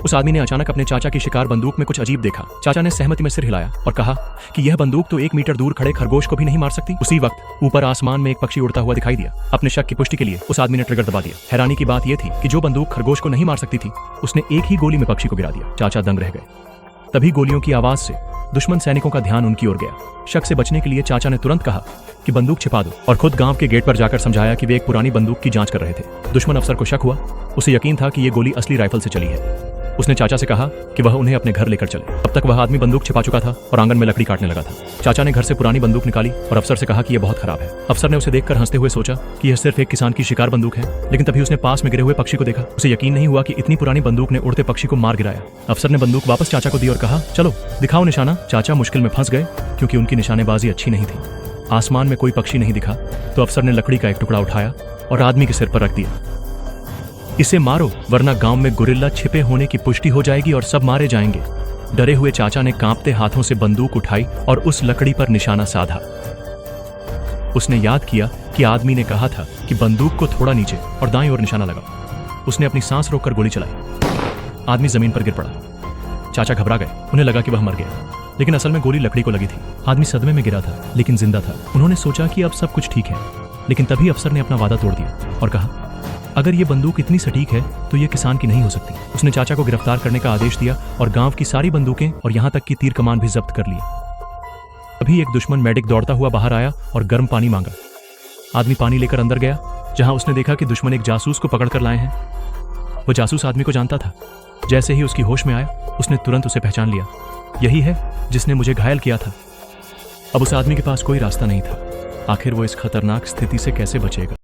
उस आदमी ने अचानक अपने चाचा की शिकार बंदूक में कुछ अजीब देखा। चाचा ने सहमति में सिर हिलाया और कहा कि यह बंदूक तो 1 मीटर दूर खड़े खरगोश को भी नहीं मार सकती। उसी वक्त ऊपर आसमान में एक पक्षी उड़ता हुआ दिखाई दिया। अपने शक की पुष्टि के लिए उस आदमी ने ट्रिगर दबा दिया। हैरानी की बात यह थी कि जो बंदूक खरगोश को नहीं मार सकती थी, उसने एक ही गोली में पक्षी को गिरा दिया। चाचा दंग रह गए। तभी गोलियों की आवाज से दुश्मन सैनिकों का ध्यान उनकी ओर गया। शक से बचने के लिए चाचा ने तुरंत कहा कि बंदूक छिपा दो और खुद गांव के गेट पर जाकर समझाया कि वे एक पुरानी बंदूक की जांच कर रहे थे। दुश्मन अफसर को शक हुआ। उसे यकीन था कि ये गोली असली राइफल से चली है। उसने चाचा से कहा कि वह उन्हें अपने घर लेकर चले। अब तक वह आदमी बंदूक छिपा चुका था और आंगन में लकड़ी काटने लगा था। चाचा ने घर से पुरानी बंदूक निकाली और अफसर से कहा कि यह बहुत खराब है। अफसर ने उसे देखकर हंसते हुए सोचा कि यह सिर्फ एक किसान की शिकार बंदूक है, लेकिन तभी उसने पास में गिरे हुए पक्षी को देखा। उसे यकीन नहीं हुआ कि इतनी पुरानी बंदूक ने उड़ते पक्षी को मार गिराया। अफसर ने बंदूक वापस चाचा को दी और कहा, चलो दिखाओ निशाना। चाचा मुश्किल में फंस गए क्योंकि उनकी निशानेबाजी अच्छी नहीं थी। आसमान में कोई पक्षी नहीं दिखा तो अफसर ने लकड़ी का एक टुकड़ा उठाया और आदमी के सिर पर रख दिया। इसे मारो वरना गांव में गुरिल्ला छिपे होने की पुष्टि हो जाएगी और सब मारे जाएंगे। डरे हुए चाचा ने कांपते हाथों से बंदूक उठाई और उस लकड़ी पर निशाना साधा। उसने याद किया कि आदमी ने कहा था कि बंदूक को थोड़ा नीचे और दाईं ओर निशाना लगाओ। उसने अपनी सांस रोककर गोली चलाई। आदमी जमीन पर गिर पड़ा। चाचा घबरा गए। उन्हें लगा कि वह मर गया, लेकिन असल में गोली लकड़ी को लगी थी। आदमी सदमे में गिरा था लेकिन जिंदा था। उन्होंने सोचा कि अब सब कुछ ठीक है, लेकिन तभी अफसर ने अपना वादा तोड़ दिया और कहा, अगर ये बंदूक इतनी सटीक है तो ये किसान की नहीं हो सकती। उसने चाचा को गिरफ्तार करने का आदेश दिया और गांव की सारी बंदूकें और यहां तक कि तीर कमान भी जब्त कर लिए। अभी एक दुश्मन मेडिक दौड़ता हुआ बाहर आया और गर्म पानी मांगा। आदमी पानी लेकर अंदर गया, जहां उसने देखा कि दुश्मन एक जासूस को पकड़ कर लाए हैं। वो जासूस आदमी को जानता था। जैसे ही उसकी होश में आया, उसने तुरंत उसे पहचान लिया। यही है जिसने मुझे घायल किया था। अब उस आदमी के पास कोई रास्ता नहीं था। आखिर वो इस खतरनाक स्थिति से कैसे बचेगा?